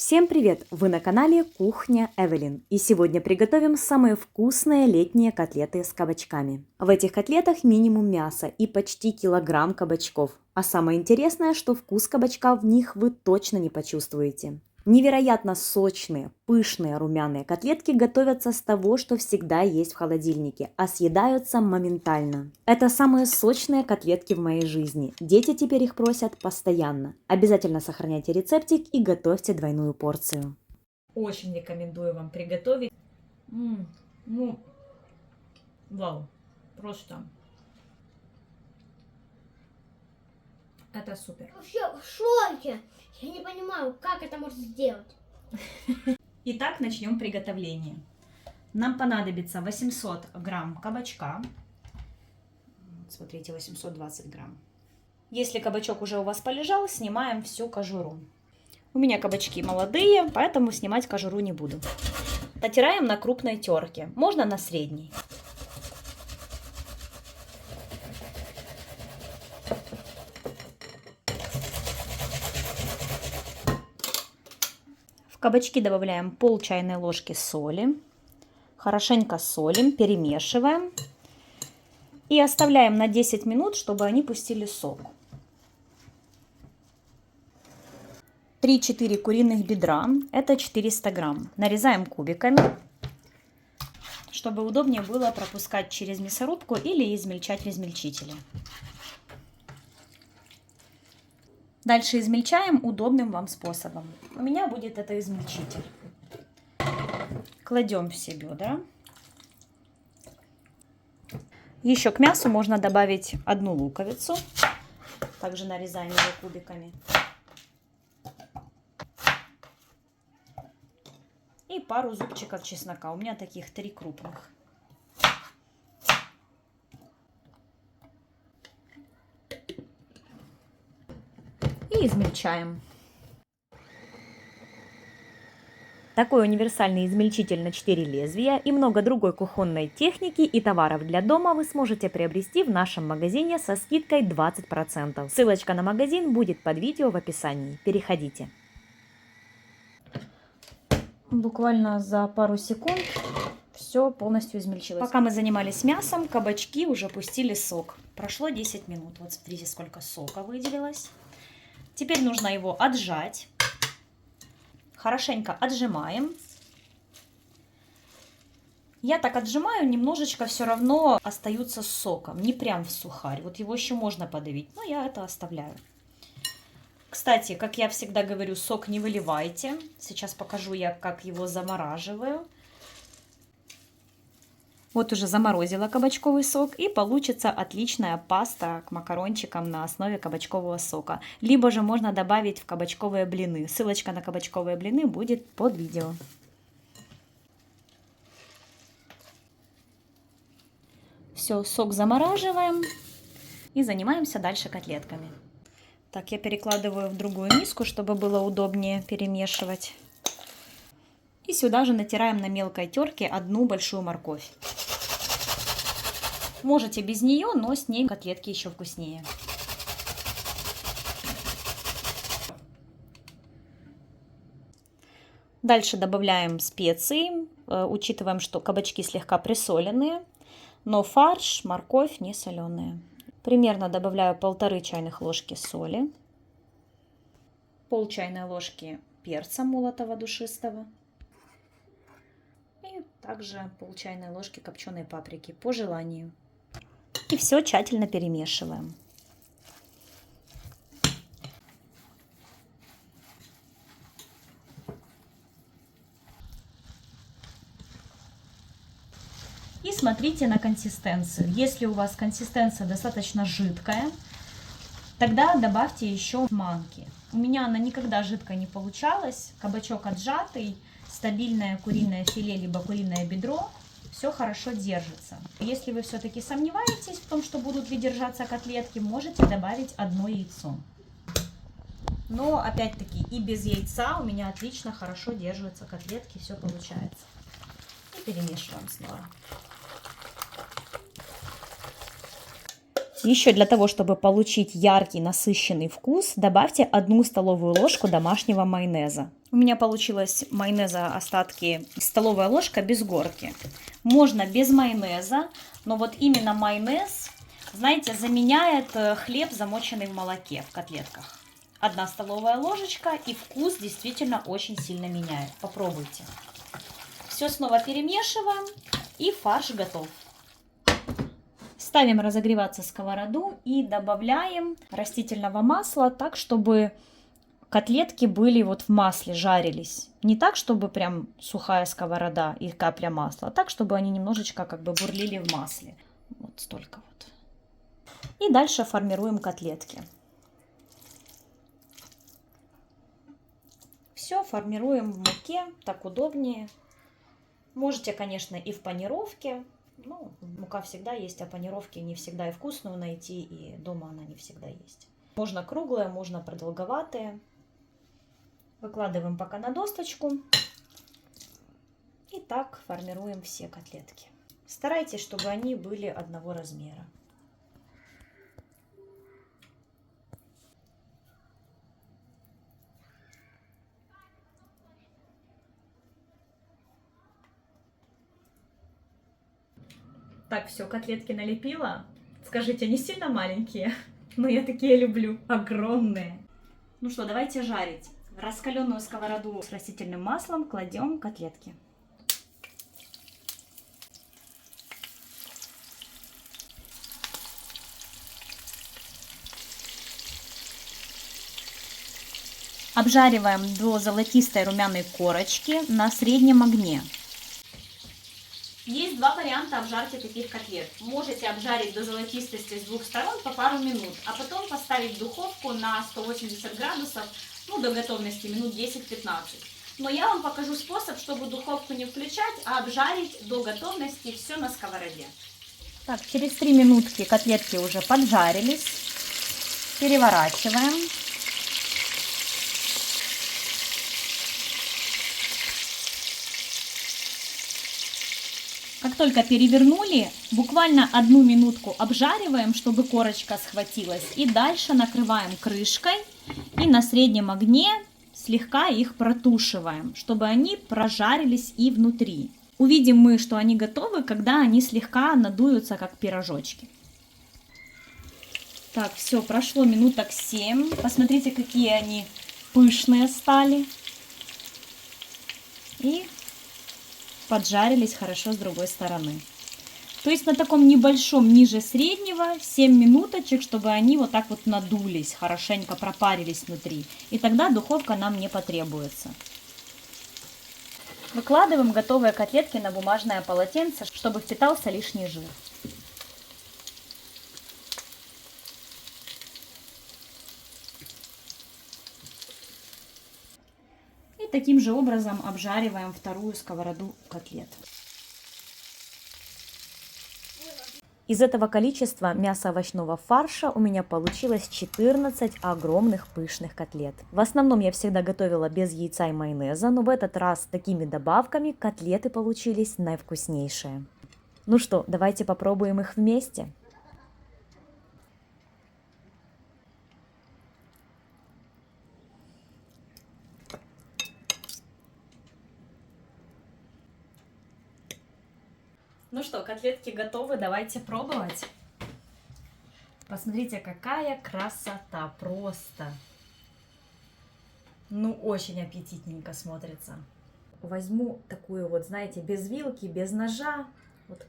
Всем привет! Вы на канале Кухня Эвелин. И сегодня приготовим самые вкусные летние котлеты с кабачками. В этих котлетах минимум мяса и почти килограмм кабачков. А самое интересное, что вкус кабачка в них вы точно не почувствуете. Невероятно сочные, пышные румяные котлетки готовятся с того, что всегда есть в холодильнике, а съедаются моментально. Это самые сочные котлетки в моей жизни. Дети теперь их просят постоянно. Обязательно сохраняйте рецептик и готовьте двойную порцию. Очень рекомендую вам приготовить. Ну, вау, просто. Это супер. Вообще в шоке. Я не понимаю, как это можно сделать. Итак, начнем приготовление. Нам понадобится 800 грамм кабачка. Смотрите, 820 грамм. Если кабачок уже у вас полежал, снимаем всю кожуру. У меня кабачки молодые, поэтому снимать кожуру не буду. Натираем на крупной терке, можно на средней. В кабачки добавляем пол чайной ложки соли. Хорошенько солим, перемешиваем. И оставляем на 10 минут, чтобы они пустили сок. 3-4 куриных бедра, это 400 грамм. Нарезаем кубиками, чтобы удобнее было пропускать через мясорубку или измельчать в измельчителе. Дальше измельчаем удобным вам способом. У меня будет это измельчитель. Кладем все бедра. Еще к мясу можно добавить одну луковицу. Также нарезаем ее кубиками. И пару зубчиков чеснока. У меня таких 3 крупных. И измельчаем. Такой универсальный измельчитель на 4 лезвия и много другой кухонной техники и товаров для дома вы сможете приобрести в нашем магазине со скидкой 20%. Ссылочка на магазин будет под видео в описании. Переходите. Буквально за пару секунд все полностью измельчилось. Пока мы занимались мясом, кабачки уже пустили сок. Прошло 10 минут. Вот смотрите, сколько сока выделилось. Теперь нужно его отжать. Хорошенько отжимаем. Я так отжимаю, немножечко все равно остаются с соком. Не прям в сухарь. Вот его еще можно подавить, но я это оставляю. Кстати, как я всегда говорю, сок не выливайте. Сейчас покажу я, как его замораживаю. Вот уже заморозила кабачковый сок, и получится отличная паста к макарончикам на основе кабачкового сока. Либо же можно добавить в кабачковые блины. Ссылочка на кабачковые блины будет под видео. Все, сок замораживаем и занимаемся дальше котлетками. Так, я перекладываю в другую миску, чтобы было удобнее перемешивать. И сюда же натираем на мелкой терке одну большую морковь. Можете без нее, но с ней котлетки еще вкуснее. Дальше добавляем специи. Учитываем, что кабачки слегка присоленные, но фарш, морковь не соленые. Примерно добавляю 1,5 чайных ложки соли, пол чайной ложки перца молотого душистого и также пол чайной ложки копченой паприки по желанию. И все тщательно перемешиваем. И смотрите на консистенцию. Если у вас консистенция достаточно жидкая, тогда добавьте еще манки. У меня она никогда жидкой не получалась. Кабачок отжатый, стабильное куриное филе либо куриное бедро. Все хорошо держится. Если вы все-таки сомневаетесь в том, что будут ли держаться котлетки, можете добавить одно яйцо. Но опять-таки и без яйца у меня отлично хорошо держатся котлетки, все получается. И перемешиваем снова. Еще для того, чтобы получить яркий, насыщенный вкус, добавьте 1 столовую ложку домашнего майонеза. У меня получилось майонеза остатки столовая ложка без горки. Можно без майонеза, но вот именно майонез, знаете, заменяет хлеб, замоченный в молоке в котлетках. 1 столовая ложечка, и вкус действительно очень сильно меняет. Попробуйте. Все снова перемешиваем, и фарш готов. Ставим разогреваться сковороду и добавляем растительного масла так, чтобы котлетки были вот в масле, жарились. Не так, чтобы прям сухая сковорода и капля масла, а так, чтобы они немножечко как бы бурлили в масле. Вот столько вот. И дальше формируем котлетки. Все формируем в муке, так удобнее. Можете, конечно, и в панировке. Ну, мука всегда есть, а панировки не всегда и вкусную найти, и дома она не всегда есть. Можно круглые, можно продолговатые. Выкладываем пока на досточку. И так формируем все котлетки. Старайтесь, чтобы они были одного размера. Так, все, котлетки налепила. Скажите, они сильно маленькие? Но я такие люблю, огромные. Ну что, давайте жарить. В раскаленную сковороду с растительным маслом кладем котлетки. Обжариваем до золотистой румяной корочки на среднем огне. Есть 2 варианта обжарки таких котлет. Можете обжарить до золотистости с 2 сторон по пару минут, а потом поставить в духовку на 180 градусов, ну, до готовности минут 10-15. Но я вам покажу способ, чтобы духовку не включать, а обжарить до готовности все на сковороде. Так, через 3 минутки котлетки уже поджарились. Переворачиваем. Как только перевернули, буквально 1 минутку обжариваем, чтобы корочка схватилась. И дальше накрываем крышкой и на среднем огне слегка их протушиваем, чтобы они прожарились и внутри. Увидим мы, что они готовы, когда они слегка надуются, как пирожочки. Так, все, прошло минуток 7. Посмотрите, какие они пышные стали. И поджарились хорошо с другой стороны. То есть на таком небольшом, ниже среднего, 7 минуточек, чтобы они вот так вот надулись, хорошенько пропарились внутри. И тогда духовка нам не потребуется. Выкладываем готовые котлетки на бумажное полотенце, чтобы впитался лишний жир. И таким же образом обжариваем вторую сковороду котлет. Из этого количества мясо-овощного фарша у меня получилось 14 огромных пышных котлет. В основном я всегда готовила без яйца и майонеза, но в этот раз с такими добавками котлеты получились наивкуснейшие. Ну что, давайте попробуем их вместе. Ну что, котлетки готовы, давайте пробовать. Посмотрите, какая красота, просто. Ну, очень аппетитненько смотрится. Возьму такую вот, знаете, без вилки, без ножа, вот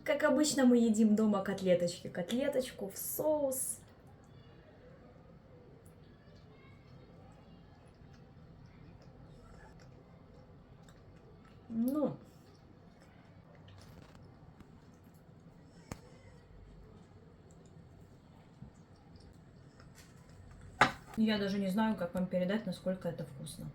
как обычно мы едим дома котлеточки. Котлеточку в соус. Ну, я даже не знаю, как вам передать, насколько это вкусно.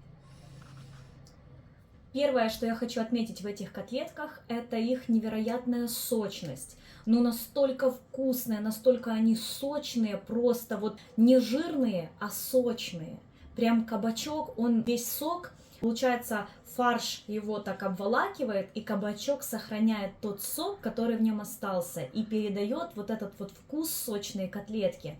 Первое, что я хочу отметить в этих котлетках, это их невероятная сочность. Но настолько вкусные, настолько они сочные, просто вот не жирные, а сочные. прям кабачок, он весь сок, получается, фарш его так обволакивает, и кабачок сохраняет тот сок, который в нем остался, и передает вот этот вот вкус сочной котлетки.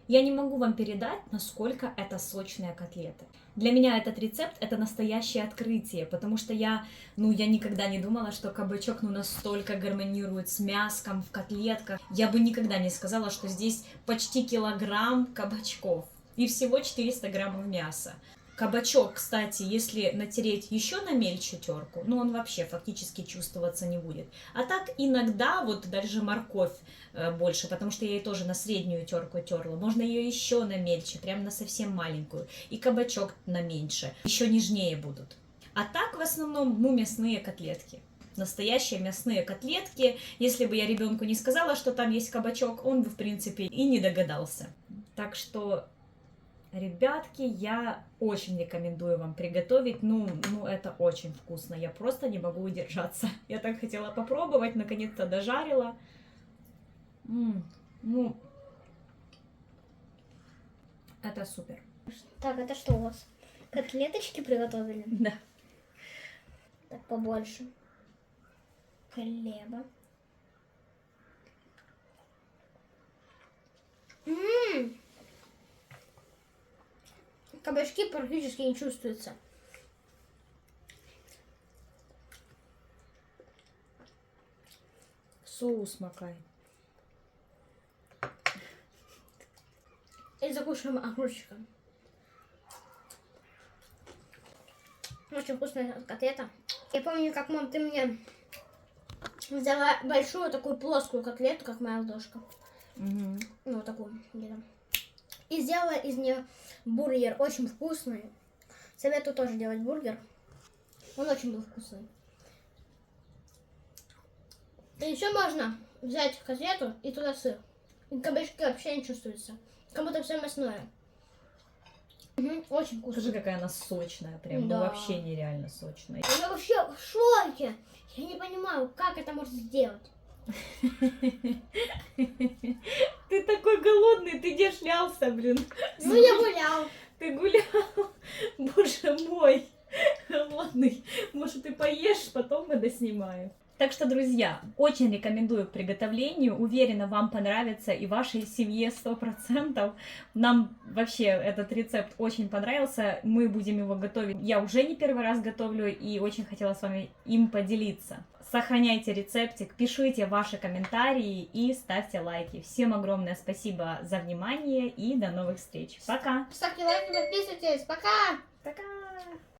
Я не могу вам передать, насколько это сочные котлеты. Для меня этот рецепт — это настоящее открытие, потому что я никогда не думала, что кабачок настолько гармонирует с мяском в котлетках. Я бы никогда не сказала, что здесь почти килограмм кабачков и всего 400 граммов мяса. Кабачок, кстати, если натереть еще на мельче терку, он вообще фактически чувствоваться не будет. А так иногда, вот даже морковь больше, потому что я ее тоже на среднюю терку терла, можно ее еще на мельче, прям на совсем маленькую. И кабачок на меньше, еще нежнее будут. А так в основном, мясные котлетки. Настоящие мясные котлетки. Если бы я ребенку не сказала, что там есть кабачок, он бы, в принципе, и не догадался. Так что... Ребятки, я очень рекомендую вам приготовить, это очень вкусно, я просто не могу удержаться. Я так хотела попробовать, наконец-то дожарила. Это супер. Так, это что у вас? Котлеточки приготовили? Да. Так, побольше. Хлеба. Кабачки практически не чувствуются. Соус макай. И закушаем огурчиком. Очень вкусная котлета. Я помню, как, мам, ты мне взяла большую такую плоскую котлету, как моя ладошка. Вот такую где-то. И сделала из нее бургер. Очень вкусный. Советую тоже делать бургер. Он очень был вкусный. И еще можно взять котлету и туда сыр. И кабачки вообще не чувствуются. Как будто все мясное. Очень вкусно. Скажи, какая она сочная, прям, Да. вообще нереально сочная. Я вообще в шоке. Я не понимаю, как это можно сделать. Ты такой голодный, ты где шлялся, блин? Я гулял. Ты гулял? Боже мой, голодный. Может, ты поешь, потом мы доснимаем. Так что, друзья, очень рекомендую к приготовлению. Уверена, вам понравится и вашей семье 100%. Нам вообще этот рецепт очень понравился. Мы будем его готовить. Я уже не первый раз готовлю и очень хотела с вами им поделиться. Сохраняйте рецептик, пишите ваши комментарии и ставьте лайки. Всем огромное спасибо за внимание и до новых встреч. Пока! Ставьте лайки, подписывайтесь. Пока! Пока!